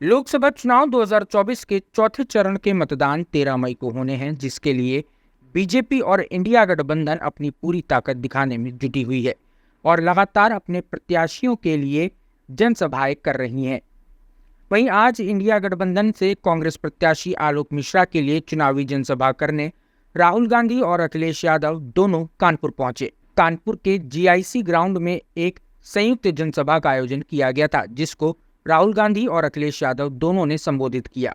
लोकसभा चुनाव 2024 के चौथे चरण के मतदान 13 मई को होने हैं, जिसके लिए बीजेपी और इंडिया गठबंधन अपनी पूरी ताकत दिखाने में जुटी हुई है और लगातार अपने प्रत्याशियों के लिए जनसभाएं कर रही हैं। वहीं आज इंडिया गठबंधन से कांग्रेस प्रत्याशी आलोक मिश्रा के लिए चुनावी जनसभा करने राहुल गांधी और अखिलेश यादव दोनों कानपुर पहुंचे। कानपुर के जीआईसी ग्राउंड में एक संयुक्त जनसभा का आयोजन किया गया था, जिसको राहुल गांधी और अखिलेश यादव दोनों ने संबोधित किया।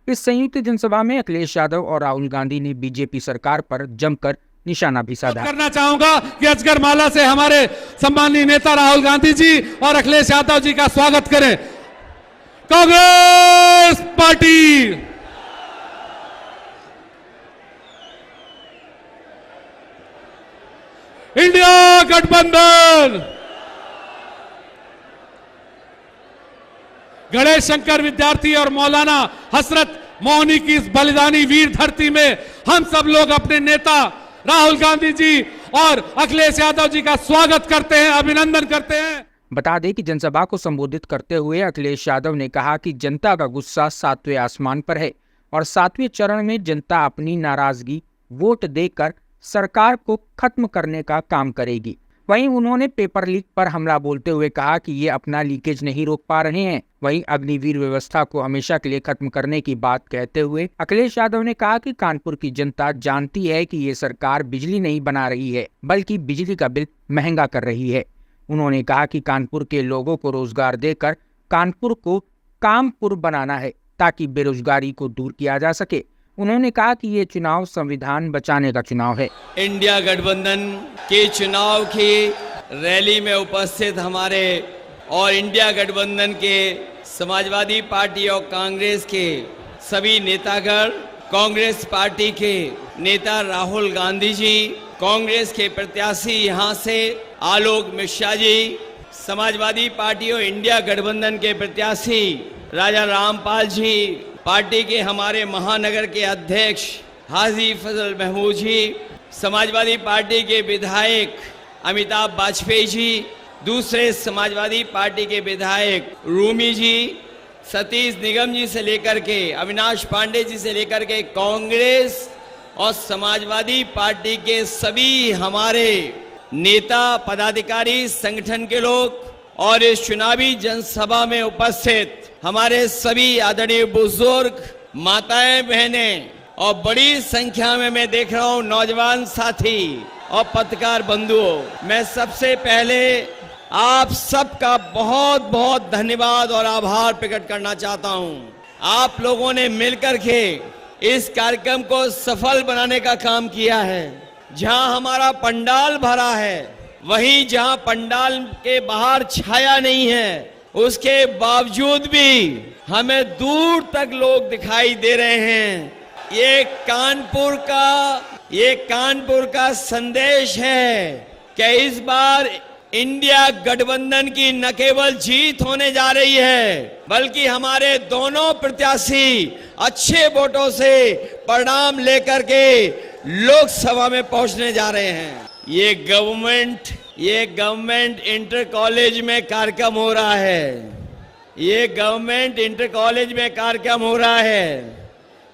इस संयुक्त जनसभा में अखिलेश यादव और राहुल गांधी ने बीजेपी सरकार पर जमकर निशाना भी साधा। करना चाहूंगा कि अजगर माला से हमारे सम्मानीय नेता राहुल गांधी जी और अखिलेश यादव जी का स्वागत करें। कांग्रेस पार्टी, इंडिया गठबंधन, गणेश शंकर विद्यार्थी और मौलाना हसरत मोहनी की इस बलिदानी वीर धरती में हम सब लोग अपने नेता राहुल गांधी जी और अखिलेश यादव जी का स्वागत करते हैं, अभिनंदन करते हैं। बता दें कि जनसभा को संबोधित करते हुए अखिलेश यादव ने कहा कि जनता का गुस्सा 7वें आसमान पर है और 7वें चरण में जनता अपनी नाराजगी वोट देकर सरकार को खत्म करने का काम करेगी। वहीं उन्होंने पेपर लीक पर हमला बोलते हुए कहा कि ये अपना लीकेज नहीं रोक पा रहे हैं। वहीं अग्निवीर व्यवस्था को हमेशा के लिए खत्म करने की बात कहते हुए अखिलेश यादव ने कहा कि कानपुर की जनता जानती है कि ये सरकार बिजली नहीं बना रही है, बल्कि बिजली का बिल महंगा कर रही है। उन्होंने कहा कि कानपुर के लोगों को रोजगार देकर कानपुर को कामपुर बनाना है, ताकि बेरोजगारी को दूर किया जा सके। उन्होंने कहा कि ये चुनाव संविधान बचाने का चुनाव है। इंडिया गठबंधन के चुनाव की रैली में उपस्थित हमारे और इंडिया गठबंधन के समाजवादी पार्टी और कांग्रेस के सभी नेतागण, कांग्रेस पार्टी के नेता राहुल गांधी जी, कांग्रेस के प्रत्याशी यहाँ से आलोक मिश्रा जी, समाजवादी पार्टी और इंडिया गठबंधन के प्रत्याशी राजा रामपाल जी, पार्टी के हमारे महानगर के अध्यक्ष हाजी फजल महमूद जी, समाजवादी पार्टी के विधायक अमिताभ वाजपेयी जी, दूसरे समाजवादी पार्टी के विधायक रूमी जी, सतीश निगम जी से लेकर के अविनाश पांडे जी से लेकर के कांग्रेस और समाजवादी पार्टी के सभी हमारे नेता, पदाधिकारी, संगठन के लोग और इस चुनावी जनसभा में उपस्थित हमारे सभी आदरणीय बुजुर्ग, माताएं, बहनें और बड़ी संख्या में मैं देख रहा हूं नौजवान साथी और पत्रकार बंधुओं, मैं सबसे पहले आप सबका बहुत बहुत धन्यवाद और आभार प्रकट करना चाहता हूं। आप लोगों ने मिलकर के इस कार्यक्रम को सफल बनाने का काम किया है। जहां हमारा पंडाल भरा है, वहीं जहां पंडाल के बाहर छाया नहीं है, उसके बावजूद भी हमें दूर तक लोग दिखाई दे रहे हैं। ये कानपुर का संदेश है कि इस बार इंडिया गठबंधन की न केवल जीत होने जा रही है, बल्कि हमारे दोनों प्रत्याशी अच्छे वोटों से परिणाम लेकर के लोकसभा में पहुंचने जा रहे हैं। ये गवर्नमेंट इंटर कॉलेज में कार्यक्रम हो रहा है। ये गवर्नमेंट इंटर कॉलेज में कार्यक्रम हो रहा है।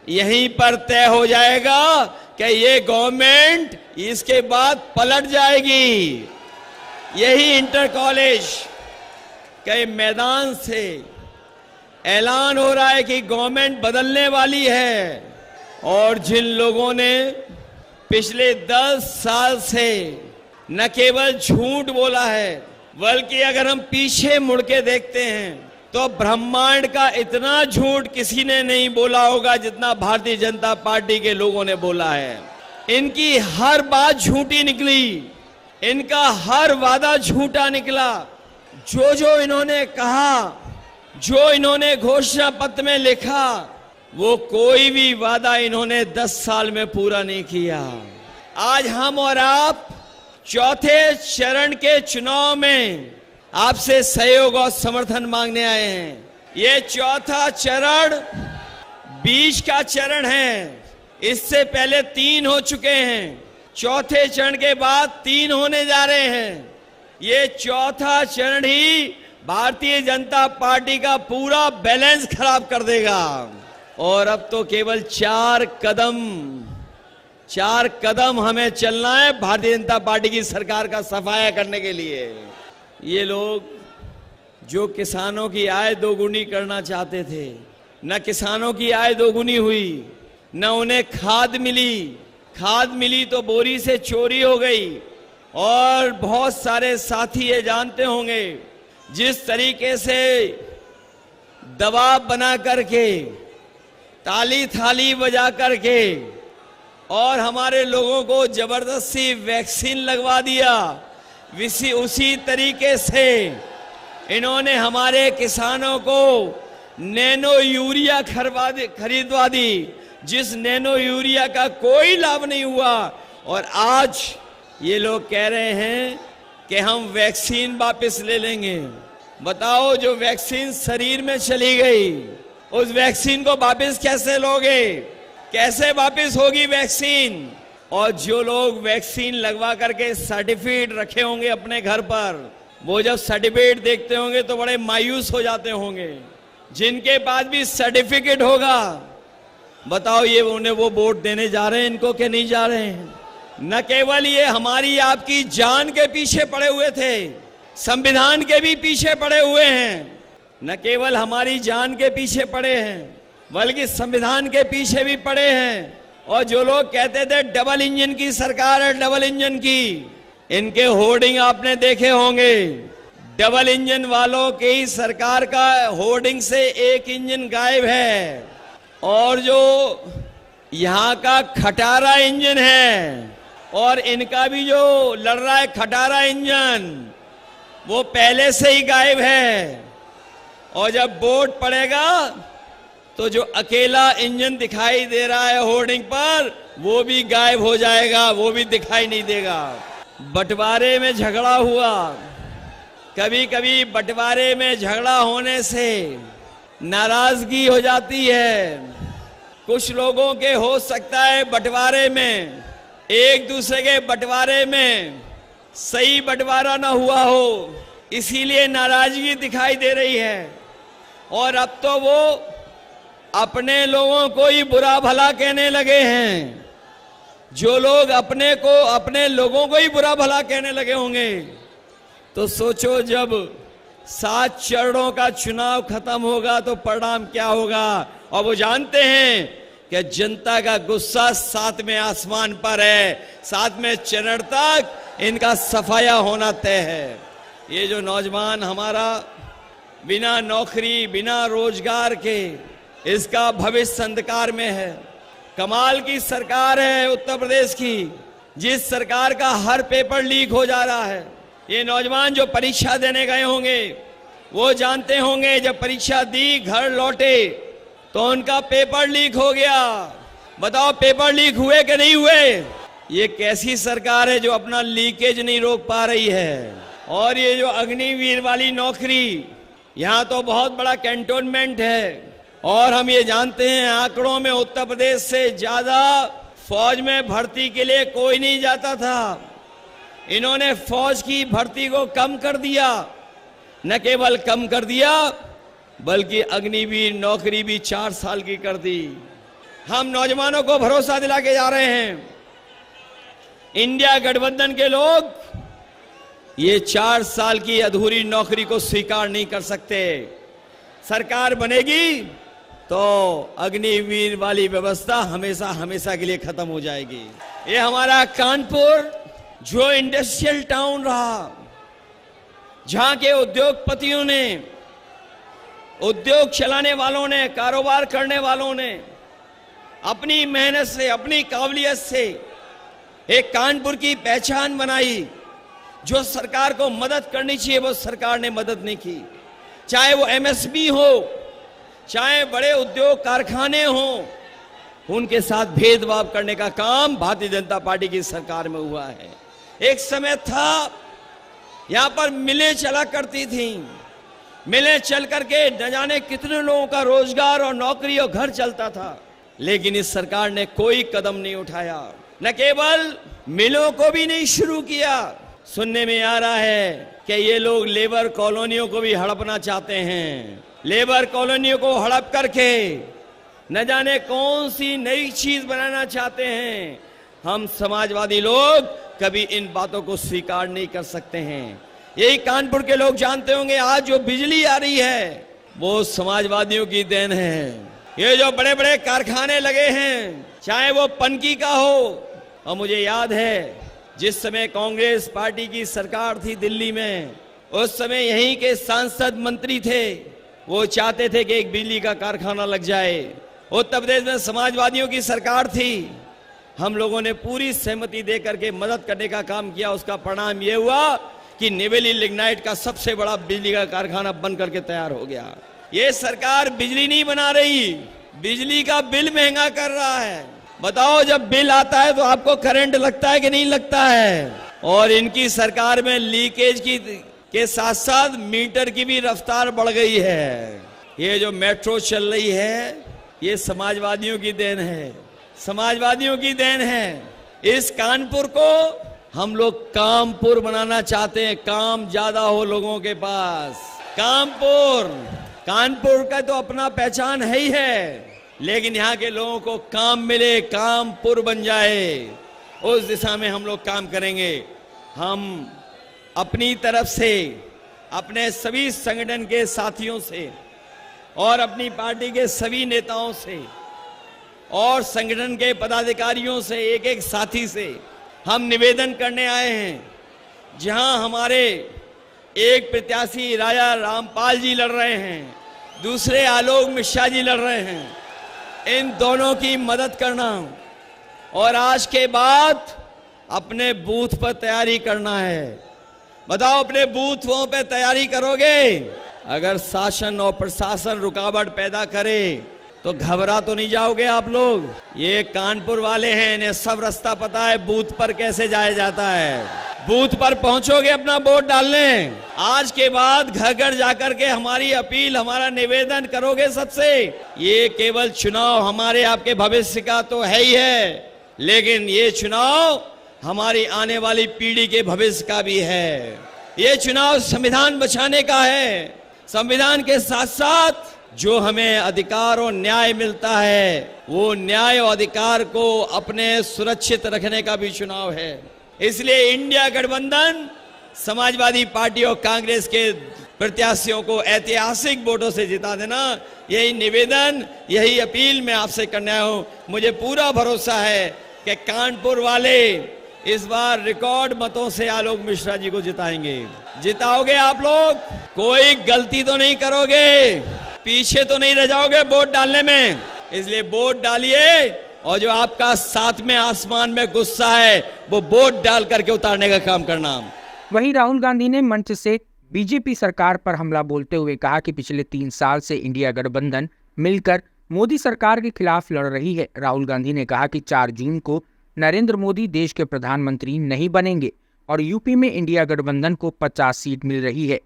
यहीं पर तय हो जाएगा कि ये गवर्नमेंट इसके बाद पलट जाएगी। यही इंटर कॉलेज के मैदान से ऐलान हो रहा है कि गवर्नमेंट बदलने वाली है। और जिन लोगों ने पिछले 10 साल से न केवल झूठ बोला है, बल्कि अगर हम पीछे मुड़ के देखते हैं तो ब्रह्मांड का इतना झूठ किसी ने नहीं बोला होगा जितना भारतीय जनता पार्टी के लोगों ने बोला है। इनकी हर बात झूठी निकली, इनका हर वादा झूठा निकला। जो इन्होंने कहा, जो इन्होंने घोषणा पत्र में लिखा, वो कोई भी वादा इन्होंने 10 साल में पूरा नहीं किया। आज हम और आप चौथे चरण के चुनाव में आपसे सहयोग और समर्थन मांगने आए हैं। ये चौथा चरण बीच का चरण है। इससे पहले 3 हो चुके हैं, चौथे चरण के बाद 3 होने जा रहे हैं। ये चौथा चरण ही भारतीय जनता पार्टी का पूरा बैलेंस खराब कर देगा। और अब तो केवल 4 कदम हमें चलना है भारतीय जनता पार्टी की सरकार का सफाया करने के लिए। ये लोग जो किसानों की आय दोगुनी करना चाहते थे, न किसानों की आय दोगुनी हुई, न उन्हें खाद मिली तो बोरी से चोरी हो गई। और बहुत सारे साथी ये जानते होंगे जिस तरीके से दबाव बना करके, ताली थाली बजा करके और हमारे लोगों को जबरदस्ती वैक्सीन लगवा दिया, उसी तरीके से इन्होंने हमारे किसानों को नैनो यूरिया खरीदवा दी, जिस नैनो यूरिया का कोई लाभ नहीं हुआ। और आज ये लोग कह रहे हैं कि हम वैक्सीन वापस ले लेंगे। बताओ, जो वैक्सीन शरीर में चली गई, उस वैक्सीन को वापस कैसे लोगे? कैसे वापस होगी वैक्सीन? और जो लोग वैक्सीन लगवा करके सर्टिफिकेट रखे होंगे अपने घर पर, वो जब सर्टिफिकेट देखते होंगे तो बड़े मायूस हो जाते होंगे। जिनके पास भी सर्टिफिकेट होगा, बताओ ये उन्हें वो वोट देने जा रहे हैं इनको कि नहीं जा रहे हैं? न केवल ये हमारी आपकी जान के पीछे पड़े हुए थे, संविधान के भी पीछे पड़े हुए हैं। न केवल हमारी जान के पीछे पड़े हैं, बल्कि संविधान के पीछे भी पड़े हैं। और जो लोग कहते थे डबल इंजन की सरकार है, डबल इंजन की, इनके होर्डिंग आपने देखे होंगे। डबल इंजन वालों के ही सरकार का होर्डिंग से एक इंजन गायब है। और जो यहाँ का खटारा इंजन है और इनका भी जो लड़ रहा है खटारा इंजन, वो पहले से ही गायब है। और जब वोट पड़ेगा तो जो अकेला इंजन दिखाई दे रहा है होर्डिंग पर, वो भी गायब हो जाएगा, वो भी दिखाई नहीं देगा। बंटवारे में झगड़ा हुआ, कभी कभी बंटवारे में झगड़ा होने से नाराजगी हो जाती है। कुछ लोगों के हो सकता है बंटवारे में, एक दूसरे के बंटवारे में सही बंटवारा ना हुआ हो, इसीलिए नाराजगी दिखाई दे रही है। और अब तो वो अपने लोगों को ही बुरा भला कहने लगे हैं। जो लोग अपने लोगों को ही बुरा भला कहने लगे होंगे, तो सोचो जब 7 चरणों का चुनाव खत्म होगा तो परिणाम क्या होगा। और वो जानते हैं कि जनता का गुस्सा 7वें आसमान पर है, 7वें चरण तक इनका सफाया होना तय है। ये जो नौजवान हमारा बिना नौकरी, बिना रोजगार के, इसका भविष्य अंधकार में है। कमाल की सरकार है उत्तर प्रदेश की, जिस सरकार का हर पेपर लीक हो जा रहा है। ये नौजवान जो परीक्षा देने गए होंगे वो जानते होंगे, जब परीक्षा दी घर लौटे तो उनका पेपर लीक हो गया। बताओ पेपर लीक हुए कि नहीं हुए? ये कैसी सरकार है जो अपना लीकेज नहीं रोक पा रही है। और ये जो अग्निवीर वाली नौकरी, यहाँ तो बहुत बड़ा कैंटोनमेंट है। और हम ये जानते हैं आंकड़ों में उत्तर प्रदेश से ज्यादा फौज में भर्ती के लिए कोई नहीं जाता था। इन्होंने फौज की भर्ती को कम कर दिया। न केवल कम कर दिया, बल्कि अग्निवीर नौकरी भी 4 साल की कर दी। हम नौजवानों को भरोसा दिला के जा रहे हैं, इंडिया गठबंधन के लोग ये 4 साल की अधूरी नौकरी को स्वीकार नहीं कर सकते। सरकार बनेगी तो अग्निवीर वाली व्यवस्था हमेशा हमेशा के लिए खत्म हो जाएगी। ये हमारा कानपुर जो इंडस्ट्रियल टाउन रहा, जहां के उद्योगपतियों ने, उद्योग चलाने वालों ने, कारोबार करने वालों ने अपनी मेहनत से, अपनी काबिलियत से एक कानपुर की पहचान बनाई। जो सरकार को मदद करनी चाहिए वो सरकार ने मदद नहीं की। चाहे वो एमएसएमई हो, चाहे बड़े उद्योग कारखाने हो, उनके साथ भेदभाव करने का काम भारतीय जनता पार्टी की सरकार में हुआ है। एक समय था यहां पर मिलें चला करती थी, मिलें चल करके न जाने कितने लोगों का रोजगार और नौकरी और घर चलता था। लेकिन इस सरकार ने कोई कदम नहीं उठाया। न केवल मिलों को भी नहीं शुरू किया, सुनने में आ रहा है कि ये लोग लेबर कॉलोनियों को भी हड़पना चाहते हैं। लेबर कॉलोनियों को हड़प करके न जाने कौन सी नई चीज बनाना चाहते हैं। हम समाजवादी लोग कभी इन बातों को स्वीकार नहीं कर सकते हैं। यही कानपुर के लोग जानते होंगे, आज जो बिजली आ रही है वो समाजवादियों की देन है। ये जो बड़े बड़े कारखाने लगे हैं, चाहे वो पनकी का हो, और मुझे याद है जिस समय कांग्रेस पार्टी की सरकार थी दिल्ली में, उस समय यहीं के सांसद मंत्री थे, वो चाहते थे कि एक बिजली का कारखाना लग जाए। उत्तर प्रदेश में समाजवादियों की सरकार थी, हम लोगों ने पूरी सहमति दे करके मदद करने का काम किया। उसका परिणाम ये हुआ कि निवेली लिग्नाइट का सबसे बड़ा बिजली का कारखाना बन करके तैयार हो गया। ये सरकार बिजली नहीं बना रही, बिजली का बिल महंगा कर रहा है। बताओ, जब बिल आता है तो आपको करंट लगता है कि नहीं लगता है? और इनकी सरकार में लीकेज के साथ साथ मीटर की भी रफ्तार बढ़ गई है। ये जो मेट्रो चल रही है, ये समाजवादियों की देन है, समाजवादियों की देन है। इस कानपुर को हम लोग कामपुर बनाना चाहते हैं, काम ज्यादा हो लोगों के पास। कानपुर का तो अपना पहचान है ही है, लेकिन यहाँ के लोगों को काम मिले, कामपुर बन जाए, उस दिशा में हम लोग काम करेंगे। हम अपनी तरफ से अपने सभी संगठन के साथियों से और अपनी पार्टी के सभी नेताओं से और संगठन के पदाधिकारियों से, एक एक साथी से हम निवेदन करने आए हैं। जहां हमारे एक प्रत्याशी राजा रामपाल जी लड़ रहे हैं, दूसरे आलोक मिश्रा जी लड़ रहे हैं, इन दोनों की मदद करना और आज के बाद अपने बूथ पर तैयारी करना है। बताओ, अपने बूथों पे तैयारी करोगे? अगर शासन और प्रशासन रुकावट पैदा करे तो घबरा तो नहीं जाओगे आप लोग? ये कानपुर वाले हैं, इन्हें सब रास्ता पता है बूथ पर कैसे जाया जाता है। बूथ पर पहुंचोगे अपना वोट डालने, आज के बाद घर घर जाकर के हमारी अपील, हमारा निवेदन करोगे सबसे। ये केवल चुनाव हमारे आपके भविष्य का तो है ही है, लेकिन ये चुनाव हमारी आने वाली पीढ़ी के भविष्य का भी है। ये चुनाव संविधान बचाने का है। संविधान के साथ साथ जो हमें अधिकार और न्याय मिलता है, वो न्याय और अधिकार को अपने सुरक्षित रखने का भी चुनाव है। इसलिए इंडिया गठबंधन समाजवादी पार्टी और कांग्रेस के प्रत्याशियों को ऐतिहासिक वोटों से जिता देना, यही निवेदन, यही अपील मैं आपसे करने आया हूं। मुझे पूरा भरोसा है कि कानपुर वाले इस बार रिकॉर्ड मतों से आलोक मिश्रा जी को जिताएंगे। जिताओगे आप लोग? कोई गलती तो नहीं करोगे, पीछे तो नहीं रह जाओगे वोट डालने में। इसलिए वोट डालिए और जो आपका साथ में आसमान में गुस्सा है वो वोट डाल करके उतारने का काम करना। वहीं राहुल गांधी ने मंच से बीजेपी सरकार पर हमला बोलते हुए कहा कि पिछले 3 साल से इंडिया गठबंधन मिलकर मोदी सरकार के खिलाफ लड़ रही है। राहुल गांधी ने कहा कि 4 जून को नरेंद्र मोदी देश के प्रधानमंत्री नहीं बनेंगे और यूपी में इंडिया गठबंधन को 50 सीट मिल रही है।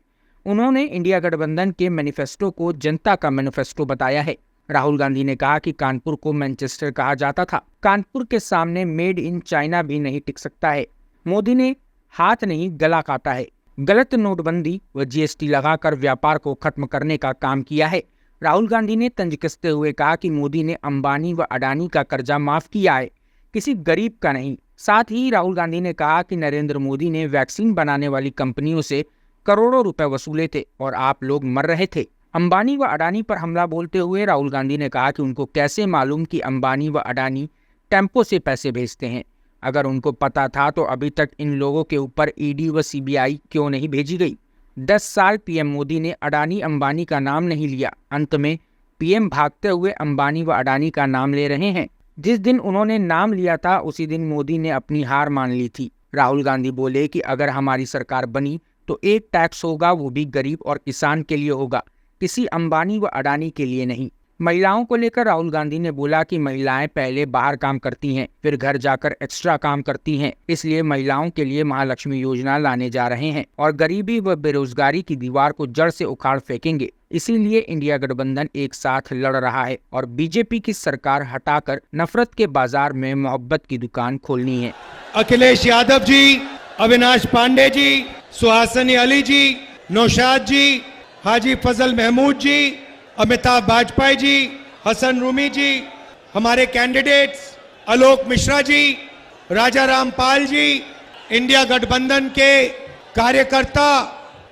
उन्होंने इंडिया गठबंधन के मैनिफेस्टो को जनता का मैनिफेस्टो बताया है। राहुल गांधी ने कहा कि कानपुर को मैनचेस्टर कहा जाता था, कानपुर के सामने मेड इन चाइना भी नहीं टिक सकता है। मोदी ने हाथ नहीं गला काटा है। गलत नोटबंदी व जीएसटी लगाकर व्यापार को खत्म करने का काम किया है। राहुल गांधी ने तंज कसते हुए कहा कि मोदी ने अंबानी व अडानी का कर्जा माफ किया है, किसी गरीब का नहीं। साथ ही राहुल गांधी ने कहा कि नरेंद्र मोदी ने वैक्सीन बनाने वाली कंपनियों से करोड़ों रुपए वसूले थे और आप लोग मर रहे थे। अंबानी व अडानी पर हमला बोलते हुए राहुल गांधी ने कहा कि उनको कैसे मालूम कि अंबानी व अडानी टेम्पो से पैसे भेजते हैं। अगर उनको पता था तो अभी तक इन लोगों के ऊपर ईडी व सीबीआई क्यों नहीं भेजी गई। 10 साल पीएम मोदी ने अडानी अंबानी का नाम नहीं लिया। अंत में पीएम भागते हुए अंबानी व अडानी का नाम ले रहे हैं। जिस दिन उन्होंने नाम लिया था उसी दिन मोदी ने अपनी हार मान ली थी। राहुल गांधी बोले कि अगर हमारी सरकार बनी तो एक टैक्स होगा, वो भी गरीब और किसान के लिए होगा, किसी अंबानी व अडानी के लिए नहीं। महिलाओं को लेकर राहुल गांधी ने बोला कि महिलाएं पहले बाहर काम करती हैं, फिर घर जाकर एक्स्ट्रा काम करती हैं, इसलिए महिलाओं के लिए महालक्ष्मी योजना लाने जा रहे हैं और गरीबी व बेरोजगारी की दीवार को जड़ से उखाड़ फेंकेंगे। इसीलिए इंडिया गठबंधन एक साथ लड़ रहा है और बीजेपी की सरकार हटाकर नफरत के बाजार में मोहब्बत की दुकान खोलनी है। अखिलेश यादव जी अविनाश पांडे जी, सुहासिनी अली जी, नौशाद जी, हाजी फजल महमूद जी, अमिताभ वाजपेयी जी, हसन रूमी जी, हमारे कैंडिडेट्स आलोक मिश्रा जी, राजा रामपाल जी, इंडिया गठबंधन के कार्यकर्ता,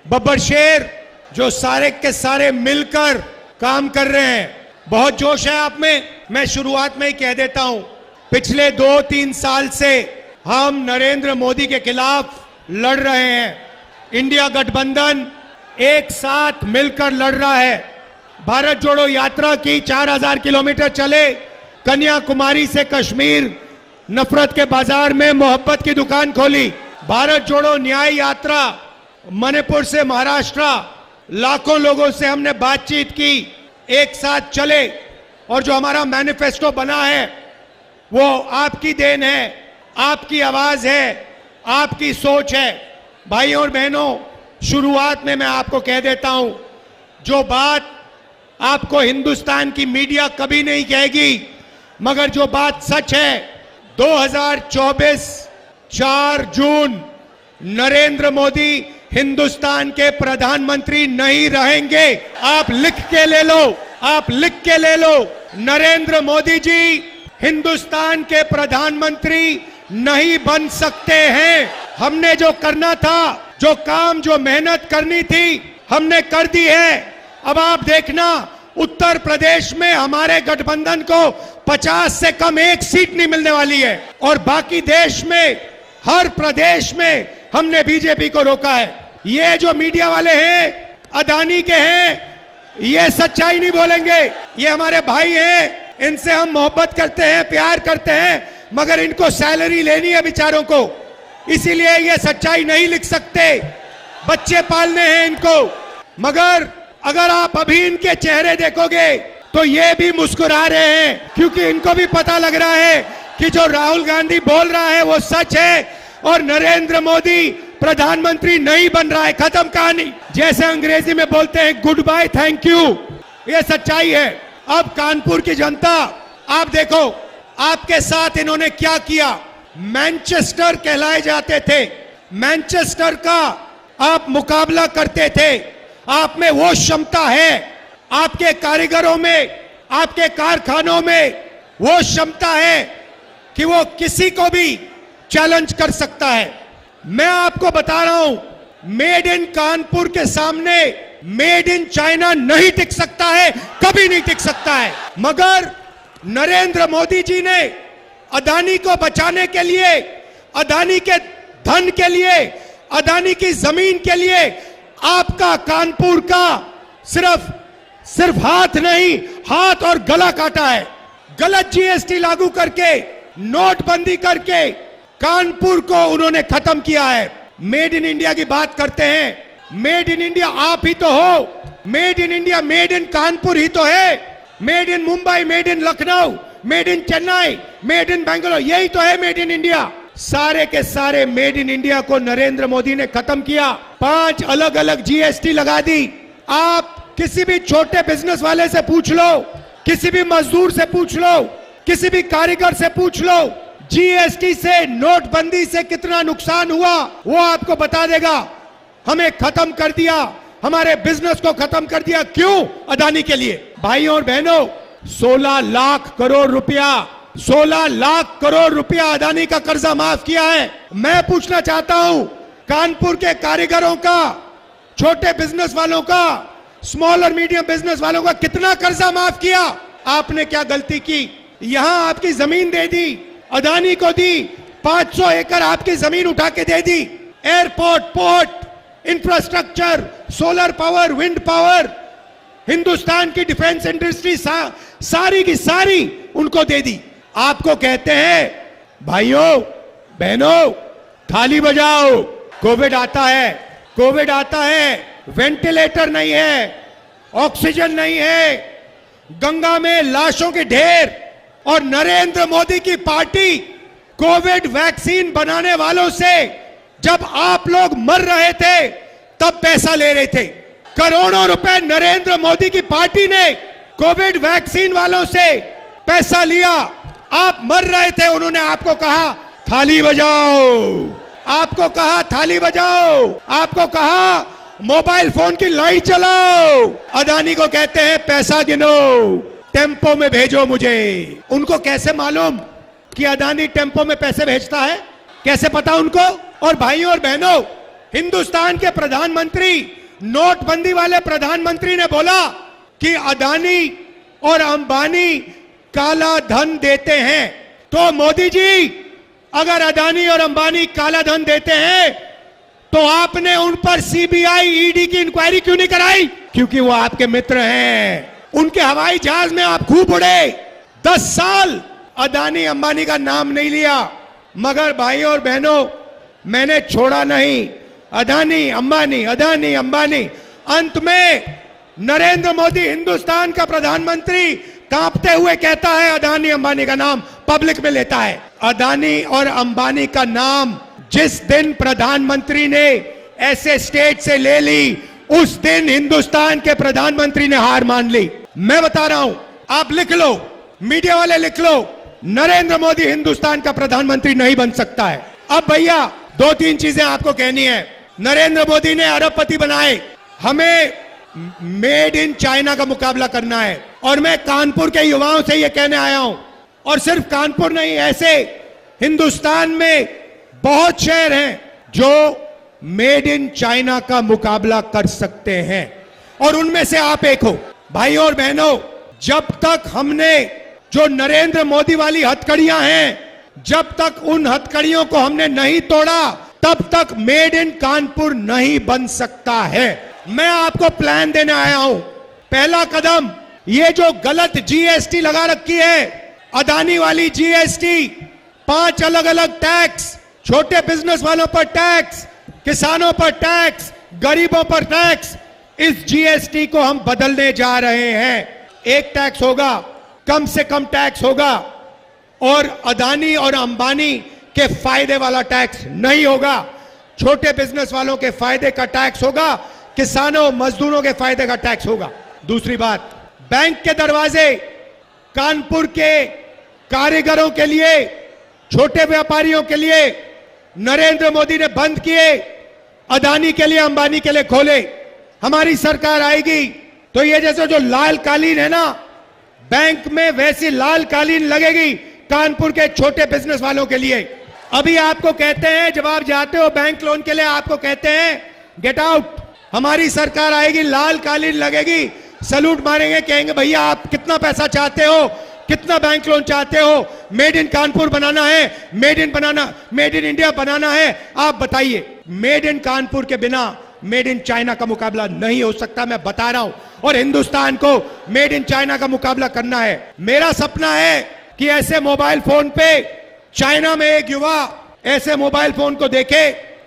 बब्बर शेर, जो सारे के सारे मिलकर काम कर रहे हैं। बहुत जोश है आप में। मैं शुरुआत में ही कह देता हूं, पिछले 2-3 साल से हम नरेंद्र मोदी के खिलाफ लड़ रहे हैं। इंडिया गठबंधन एक साथ मिलकर लड़ रहा है। भारत जोड़ो यात्रा की 4000 किलोमीटर चले, कन्याकुमारी से कश्मीर, नफरत के बाजार में मोहब्बत की दुकान खोली। भारत जोड़ो न्याय यात्रा, मणिपुर से महाराष्ट्र, लाखों लोगों से हमने बातचीत की, एक साथ चले, और जो हमारा मैनिफेस्टो बना है वो आपकी देन है, आपकी आवाज है, आपकी सोच है। भाइयों और बहनों, शुरुआत में मैं आपको कह देता हूं, जो बात आपको हिंदुस्तान की मीडिया कभी नहीं कहेगी, मगर जो बात सच है, 2024 4 जून नरेंद्र मोदी हिंदुस्तान के प्रधानमंत्री नहीं रहेंगे। आप लिख के ले लो, आप लिख के ले लो, नरेंद्र मोदी जी हिंदुस्तान के प्रधानमंत्री नहीं बन सकते हैं। हमने जो करना था, जो काम, जो मेहनत करनी थी, हमने कर दी है। अब आप देखना, उत्तर प्रदेश में हमारे गठबंधन को 50 से कम एक सीट नहीं मिलने वाली है, और बाकी देश में हर प्रदेश में हमने बीजेपी को रोका है। ये जो मीडिया वाले हैं, अदानी के हैं, ये सच्चाई नहीं बोलेंगे। ये हमारे भाई हैं, इनसे हम मोहब्बत करते हैं, प्यार करते हैं, मगर इनको सैलरी लेनी है बेचारों को, इसीलिए ये सच्चाई नहीं लिख सकते। बच्चे पालने हैं इनको। मगर अगर आप अभी इनके चेहरे देखोगे तो ये भी मुस्कुरा रहे हैं, क्योंकि इनको भी पता लग रहा है कि जो राहुल गांधी बोल रहा है वो सच है, और नरेंद्र मोदी प्रधानमंत्री नहीं बन रहा है। खत्म कहानी। जैसे अंग्रेजी में बोलते हैं गुड बाय, थैंक यू, ये सच्चाई है। अब कानपुर की जनता, आप देखो आपके साथ इन्होंने क्या किया। मैनचेस्टर कहलाए जाते थे, मैनचेस्टर का आप मुकाबला करते थे। आप में वो क्षमता है, आपके कारीगरों में, आपके कारखानों में वो क्षमता है कि वो किसी को भी चैलेंज कर सकता है। मैं आपको बता रहा हूं, मेड इन कानपुर के सामने मेड इन चाइना नहीं टिक सकता है, कभी नहीं टिक सकता है। मगर नरेंद्र मोदी जी ने अदानी को बचाने के लिए, अदानी के धन के लिए, अदानी की जमीन के लिए आपका कानपुर का सिर्फ हाथ नहीं, हाथ और गला काटा है। गलत जीएसटी लागू करके, नोटबंदी करके कानपुर को उन्होंने खत्म किया है। मेड इन इंडिया की बात करते हैं, मेड इन इंडिया आप ही तो हो। Made in India, made in Kanpur ही तो है। Made in Mumbai, made in Lucknow, made in Chennai, made in Bangalore, यही तो है मेड इन इंडिया। सारे के सारे मेड इन इंडिया को नरेंद्र मोदी ने खत्म किया। 5 अलग अलग जीएसटी लगा दी। आप किसी भी छोटे बिजनेस वाले से पूछ लो, किसी भी मजदूर से पूछ लो, किसी भी कारीगर से पूछ लो, जीएसटी से, नोटबंदी से कितना नुकसान हुआ वो आपको बता देगा। हमें खत्म कर दिया, हमारे बिजनेस को खत्म कर दिया। क्यों? अदानी के लिए। भाइयों और बहनों, 16 लाख करोड़ रुपया, 16 लाख करोड़ रुपया अदानी का कर्जा माफ किया है। मैं पूछना चाहता हूं, कानपुर के कारीगरों का, छोटे बिजनेस वालों का, स्मॉल और मीडियम बिजनेस वालों का कितना कर्जा माफ किया? आपने क्या गलती की? यहां आपकी जमीन दे दी, अदानी को दी, 500 एकड़ आपकी जमीन उठा के दे दी। Airport, port, infrastructure, solar power, wind power, Hindustan की डिफेंस इंडस्ट्री सारी की सारी उनको दे दी। आपको कहते हैं भाइयों बहनों, थाली बजाओ। कोविड आता है, कोविड आता है, वेंटिलेटर नहीं है, ऑक्सीजन नहीं है, गंगा में लाशों के ढेर, और नरेंद्र मोदी की पार्टी कोविड वैक्सीन बनाने वालों से जब आप लोग मर रहे थे तब पैसा ले रहे थे। करोड़ों रुपए नरेंद्र मोदी की पार्टी ने कोविड वैक्सीन वालों से पैसा लिया। आप मर रहे थे, उन्होंने आपको कहा थाली बजाओ, आपको कहा थाली बजाओ, आपको कहा मोबाइल फोन की लाइट जलाओ। अदानी को कहते हैं पैसा गिनो, टेम्पो में भेजो मुझे। उनको कैसे मालूम कि अदानी टेम्पो में पैसे भेजता है? कैसे पता उनको? और भाइयों और बहनों, हिंदुस्तान के प्रधानमंत्री, नोटबंदी वाले प्रधानमंत्री ने बोला कि अदानी और अंबानी काला धन देते हैं। तो मोदी जी, अगर अदानी और अंबानी काला धन देते हैं तो आपने उन पर सीबीआई ईडी की इंक्वायरी क्यों नहीं कराई? क्योंकि वो आपके मित्र हैं। उनके हवाई जहाज में आप खूब उड़े, 10 साल अदानी अंबानी का नाम नहीं लिया, मगर भाइयों और बहनों, मैंने छोड़ा नहीं। अदानी अंबानी। अंत में नरेंद्र मोदी, हिंदुस्तान का प्रधानमंत्री, कांपते हुए कहता है अदानी अंबानी का नाम पब्लिक में लेता है। अदानी और अंबानी का नाम जिस दिन प्रधानमंत्री ने ऐसे स्टेट से ले ली, उस दिन हिंदुस्तान के प्रधानमंत्री ने हार मान ली। मैं बता रहा हूं, आप लिख लो, मीडिया वाले लिख लो, नरेंद्र मोदी हिंदुस्तान का प्रधानमंत्री नहीं बन सकता है। अब भैया 2-3 चीजें आपको कहनी है। नरेंद्र मोदी ने अरबपति बनाए, हमें मेड इन चाइना का मुकाबला करना है। और मैं कानपुर के युवाओं से यह कहने आया हूं, और सिर्फ कानपुर नहीं, ऐसे हिंदुस्तान में बहुत शहर हैं जो मेड इन चाइना का मुकाबला कर सकते हैं, और उनमें से आप एक हो। भाइयों और बहनों, जब तक हमने जो नरेंद्र मोदी वाली हथकड़ियां हैं, जब तक उन हथकड़ियों को हमने नहीं तोड़ा, तब तक मेड इन कानपुर नहीं बन सकता है। मैं आपको प्लान देने आया हूं। पहला कदम, ये जो गलत जीएसटी लगा रखी है, अदानी वाली जीएसटी, 5 अलग अलग टैक्स, छोटे बिजनेस वालों पर टैक्स, किसानों पर टैक्स, गरीबों पर टैक्स, इस जीएसटी को हम बदलने जा रहे हैं। एक टैक्स होगा, कम से कम टैक्स होगा, और अदानी और अंबानी के फायदे वाला टैक्स नहीं होगा। छोटे बिजनेस वालों के फायदे का टैक्स होगा, किसानों मजदूरों के फायदे का टैक्स होगा। दूसरी बात, बैंक के दरवाजे कानपुर के कारीगरों के लिए, छोटे व्यापारियों के लिए नरेंद्र मोदी ने बंद किए, अदानी के लिए, अंबानी के लिए खोले। हमारी सरकार आएगी तो ये जैसे जो लाल कालीन है ना बैंक में, वैसी लाल कालीन लगेगी कानपुर के छोटे बिजनेस वालों के लिए। अभी आपको कहते हैं, जब आप जाते हो बैंक लोन के लिए, आपको कहते हैं गेट आउट। हमारी सरकार आएगी, लाल कालीन लगेगी, सलूट मारेंगे, कहेंगे भैया आप कितना पैसा चाहते हो, कितना बैंक लोन चाहते हो, मेड इन कानपुर बनाना है, मेड इन इंडिया बनाना है, आप बताइए। मेड इन कानपुर के बिना मेड इन चाइना का मुकाबला नहीं हो सकता, मैं बता रहा हूं। और हिंदुस्तान को मेड इन चाइना का मुकाबला करना है। मेरा सपना है कि ऐसे मोबाइल फोन पे चाइना में एक युवा ऐसे मोबाइल फोन को देखे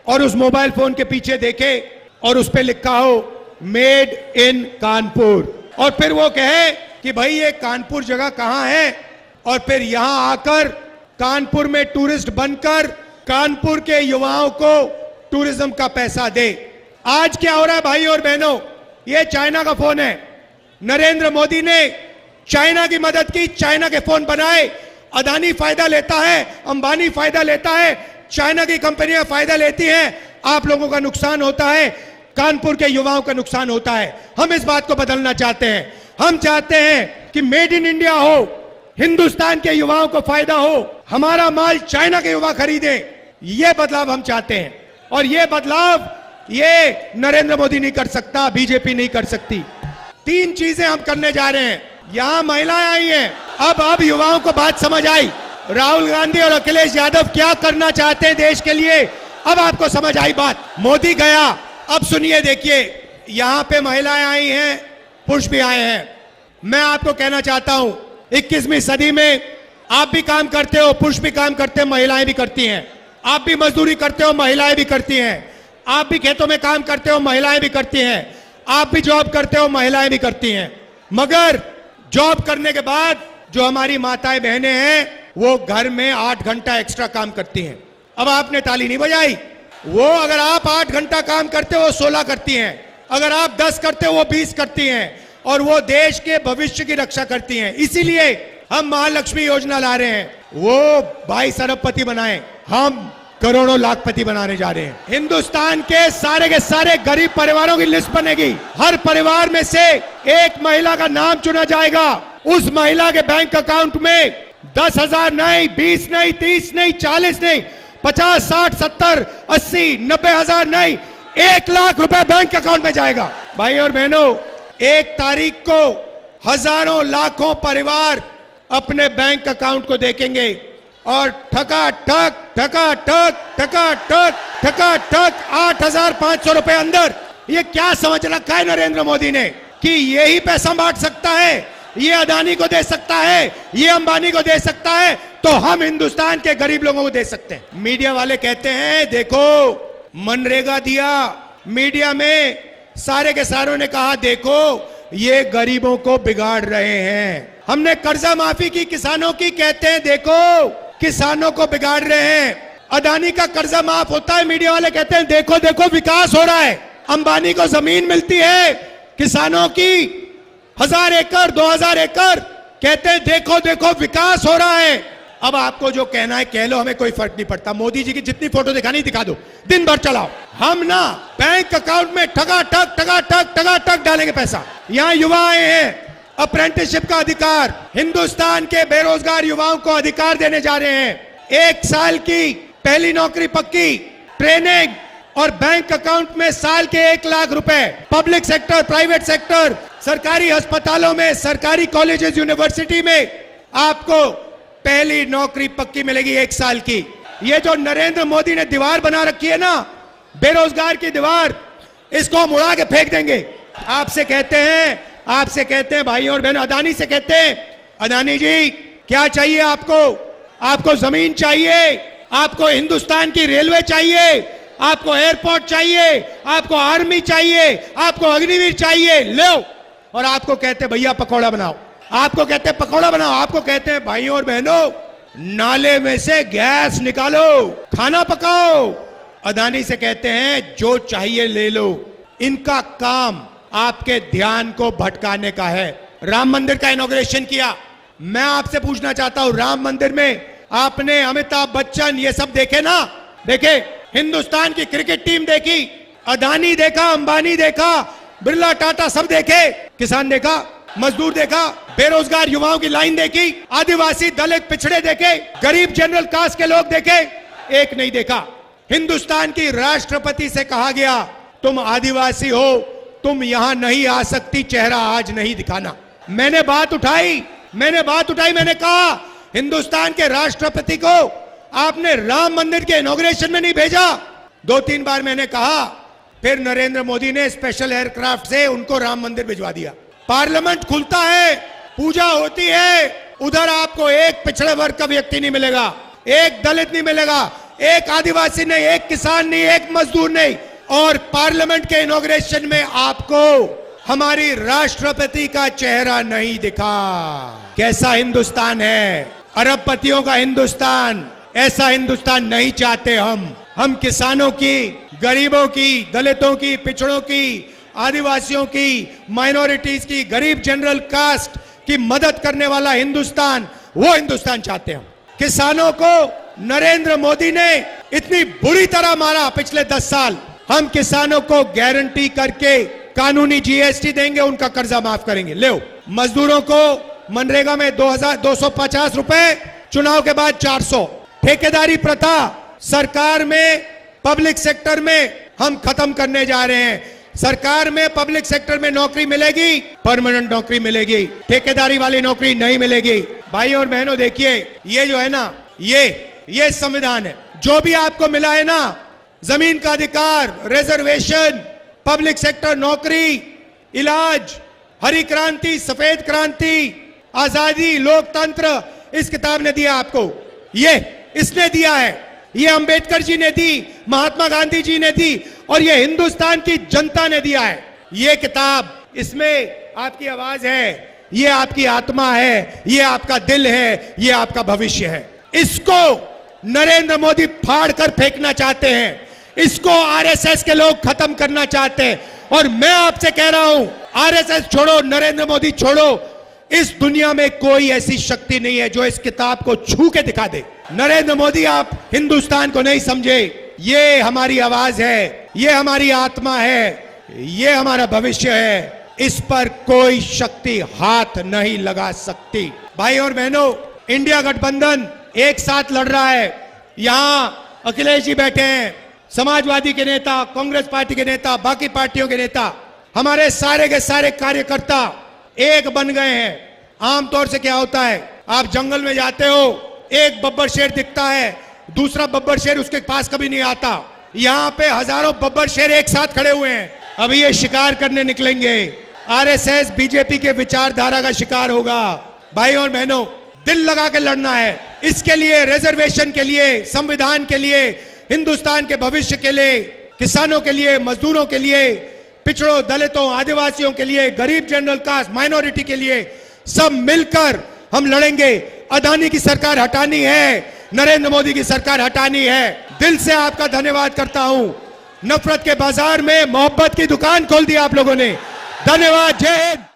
और उस मोबाइल फोन के पीछे देखे और उस पे लिखा हो मेड इन कानपुर, और फिर वो कहे कि भाई ये कानपुर जगह कहां है, और फिर यहां आकर कानपुर में टूरिस्ट बनकर कानपुर के युवाओं को टूरिज्म का पैसा दे। आज क्या हो रहा है भाई और बहनों, ये चाइना का फोन है। नरेंद्र मोदी ने चाइना की मदद की, चाइना के फोन बनाए। अदानी फायदा लेता है, अंबानी फायदा लेता है, चाइना की कंपनियां फायदा लेती हैं, आप लोगों का नुकसान होता है, कानपुर के युवाओं का नुकसान होता है। हम इस बात को बदलना चाहते हैं। हम चाहते हैं कि मेड इन इंडिया हो, हिंदुस्तान के युवाओं को फायदा हो, हमारा माल चाइना के युवा खरीदे। ये बदलाव हम चाहते हैं, और ये बदलाव ये नरेंद्र मोदी नहीं कर सकता, बीजेपी नहीं कर सकती। 3 चीजें हम करने जा रहे हैं। यहां महिलाएं आई हैं, अब युवाओं को बात समझ आई। राहुल गांधी और अखिलेश यादव क्या करना चाहते हैं देश के लिए, अब आपको समझ आई बात। मोदी गया, अब सुनिए, देखिए, यहां पे महिलाएं आई हैं, पुरुष भी आए हैं। मैं आपको कहना चाहता हूं, 21वीं सदी में आप भी काम करते हो, पुरुष भी काम करते हैं, महिलाएं भी करती हैं। आप भी मजदूरी करते हो, महिलाएं भी करती हैं। आप भी खेतों में काम करते हो, महिलाएं भी करती हैं। आप भी जॉब करते हो, महिलाएं भी करती हैं। मगर जॉब करने के बाद जो हमारी माताएं बहनें हैं, वो घर में 8 घंटा एक्स्ट्रा काम करती हैं। अब आपने ताली नहीं बजाई। वो अगर आप 8 घंटा काम करते हो, 16 करती हैं। अगर आप 10 करते हो, वो 20 करती हैं, और वो देश के भविष्य की रक्षा करती हैं। इसीलिए हम महालक्ष्मी योजना ला रहे हैं, वो 22 अरबपति बनाए। हम करोड़ों लाखपति बनाने जा रहे हैं। हिंदुस्तान के सारे गरीब परिवारों की लिस्ट बनेगी। हर परिवार में से एक महिला का नाम चुना जाएगा। उस महिला के बैंक अकाउंट में 10,000 नहीं, 20 नहीं, 30 नहीं, 40 नहीं, 50, 60, 70, 80, 90,000 नहीं, 1 लाख रुपए बैंक अकाउंट में जाएगा। भाई और बहनों, 1 तारीख को हजारों लाखों परिवार अपने बैंक अकाउंट को देखेंगे और ठका ठक 8,500 रुपए अंदर। ये क्या समझ रखा है नरेंद्र मोदी ने कि यही पैसा बांट सकता है, ये अदानी को दे सकता है, ये अंबानी को दे सकता है, तो हम हिंदुस्तान के गरीब लोगों को दे सकते हैं। मीडिया वाले कहते हैं देखो मनरेगा दिया, मीडिया में सारे के सारों ने कहा देखो ये गरीबों को बिगाड़ रहे हैं। हमने कर्जा माफी की किसानों की, कहते हैं देखो किसानों को बिगाड़ रहे हैं। अदानी का कर्जा माफ होता है, मीडिया वाले कहते हैं देखो देखो विकास हो रहा है। अंबानी को जमीन मिलती है, किसानों की 1,000 एकड़ 2,000 एकड़, कहते हैं देखो देखो विकास हो रहा है। अब आपको जो कहना है कह लो, हमें कोई फर्क नहीं पड़ता। मोदी जी की जितनी फोटो दिखानी दिखा दो, दिन भर चलाओ। हम ना बैंक अकाउंट में ठगा ठक डालेंगे पैसा। यहाँ युवा आए हैं, अप्रेंटिसशिप का अधिकार, हिंदुस्तान के बेरोजगार युवाओं को अधिकार देने जा रहे हैं। 1 साल की पहली नौकरी पक्की, ट्रेनिंग और बैंक अकाउंट में साल के 1 लाख रुपए। पब्लिक सेक्टर, प्राइवेट सेक्टर, सरकारी अस्पतालों में, सरकारी कॉलेजेस, यूनिवर्सिटी में आपको पहली नौकरी पक्की मिलेगी 1 साल की। ये जो नरेंद्र मोदी ने दीवार बना रखी है ना, बेरोजगार की दीवार, इसको हम उड़ा के फेंक देंगे। आपसे कहते हैं भाई और बहन, अदानी से कहते हैं अदानी जी क्या चाहिए आपको? आपको जमीन चाहिए, आपको हिंदुस्तान की रेलवे चाहिए, आपको एयरपोर्ट चाहिए, आपको आर्मी चाहिए, आपको अग्निवीर चाहिए, लो। और आपको कहते हैं भैया पकौड़ा बनाओ, आपको कहते हैं पकौड़ा बनाओ, आपको कहते हैं भाई और बहनों नाले में से गैस निकालो, खाना पकाओ। अदानी से कहते हैं जो चाहिए ले लो। इनका काम आपके ध्यान को भटकाने का है। राम मंदिर का इनॉग्रेशन किया, मैं आपसे पूछना चाहता हूं, राम मंदिर में आपने अमिताभ बच्चन ये सब देखे ना? देखे? हिंदुस्तान की क्रिकेट टीम देखी, अदानी देखा, अंबानी देखा, बिरला, टाटा सब देखे, किसान देखा, मजदूर देखा, बेरोजगार युवाओं की लाइन देखी, आदिवासी, दलित, पिछड़े देखे, गरीब जनरल कास्ट के लोग देखे, एक नहीं देखा। हिंदुस्तान की राष्ट्रपति से कहा गया तुम आदिवासी हो, तुम यहां नहीं आ सकती, चेहरा आज नहीं दिखाना। मैंने बात उठाई, मैंने कहा हिंदुस्तान के राष्ट्रपति को आपने राम मंदिर के इनॉग्रेशन में नहीं भेजा। 2-3 बार मैंने कहा, फिर नरेंद्र मोदी ने स्पेशल एयरक्राफ्ट से उनको राम मंदिर भिजवा दिया। पार्लियामेंट खुलता है, पूजा होती है, उधर आपको एक पिछड़े वर्ग का व्यक्ति नहीं मिलेगा, एक दलित नहीं मिलेगा, एक आदिवासी नहीं, एक किसान नहीं, एक मजदूर नहीं। और पार्लियामेंट के इनॉग्रेशन में आपको हमारी राष्ट्रपति का चेहरा नहीं दिखा। कैसा हिंदुस्तान है? अरबपतियों का हिंदुस्तान। ऐसा हिंदुस्तान नहीं चाहते हम किसानों की, गरीबों की, दलितों की, पिछड़ों की, आदिवासियों की, माइनॉरिटीज की, गरीब जनरल कास्ट की मदद करने वाला हिंदुस्तान, वो हिंदुस्तान चाहते हैं। किसानों को नरेंद्र मोदी ने इतनी बुरी तरह मारा पिछले 10 साल। हम किसानों को गारंटी करके कानूनी जीएसटी देंगे, उनका कर्जा माफ करेंगे। ले मजदूरों को मनरेगा में 2,250 रुपए, चुनाव के बाद 400। ठेकेदारी प्रथा सरकार में, पब्लिक सेक्टर में हम खत्म करने जा रहे हैं। सरकार में, पब्लिक सेक्टर में नौकरी मिलेगी, परमानेंट नौकरी मिलेगी, ठेकेदारी वाली नौकरी नहीं मिलेगी। भाई और बहनों देखिए, ये जो है ना, ये संविधान है। जो भी आपको मिला है ना, जमीन का अधिकार, रिजर्वेशन, पब्लिक सेक्टर नौकरी, इलाज, हरी क्रांति, सफेद क्रांति, आजादी, लोकतंत्र, इस किताब ने दिया आपको। ये इसने दिया है, ये अंबेडकर जी ने दी, महात्मा गांधी जी ने दी, और ये हिंदुस्तान की जनता ने दिया है। ये किताब, इसमें आपकी आवाज है, ये आपकी आत्मा है, ये आपका दिल है, ये आपका भविष्य है। इसको नरेंद्र मोदी फाड़ कर फेंकना चाहते हैं, इसको आरएसएस के लोग खत्म करना चाहते हैं। और मैं आपसे कह रहा हूं, आरएसएस छोड़ो, नरेंद्र मोदी छोड़ो, इस दुनिया में कोई ऐसी शक्ति नहीं है जो इस किताब को छू के दिखा दे। नरेंद्र मोदी, आप हिंदुस्तान को नहीं समझे। ये हमारी आवाज है, ये हमारी आत्मा है, ये हमारा भविष्य है। इस पर कोई शक्ति हाथ नहीं लगा सकती। भाई और बहनों, इंडिया गठबंधन एक साथ लड़ रहा है। यहां अखिलेश जी बैठे हैं, समाजवादी के नेता, कांग्रेस पार्टी के नेता, बाकी पार्टियों के नेता, हमारे सारे के सारे कार्यकर्ता एक बन गए हैं। आमतौर से क्या होता है, आप जंगल में जाते हो, एक बब्बर शेर दिखता है, दूसरा बब्बर शेर उसके पास कभी नहीं आता। यहाँ पे हजारों बब्बर शेर एक साथ खड़े हुए हैं। अभी ये शिकार करने निकलेंगे। आरएसएस बीजेपी के विचारधारा का शिकार होगा। भाई और बहनों, दिल लगा के लड़ना है। इसके लिए, रिजर्वेशन के लिए, संविधान के लिए, हिंदुस्तान के भविष्य के लिए, किसानों के लिए, मजदूरों के लिए, पिछड़ों, दलितों, आदिवासियों के लिए, गरीब, जनरल कास्ट, माइनॉरिटी के लिए, सब मिलकर हम लड़ेंगे। अदानी की सरकार हटानी है, नरेंद्र मोदी की सरकार हटानी है। दिल से आपका धन्यवाद करता हूं। नफरत के बाजार में मोहब्बत की दुकान खोल दी आप लोगों ने। धन्यवाद। जय हिंद।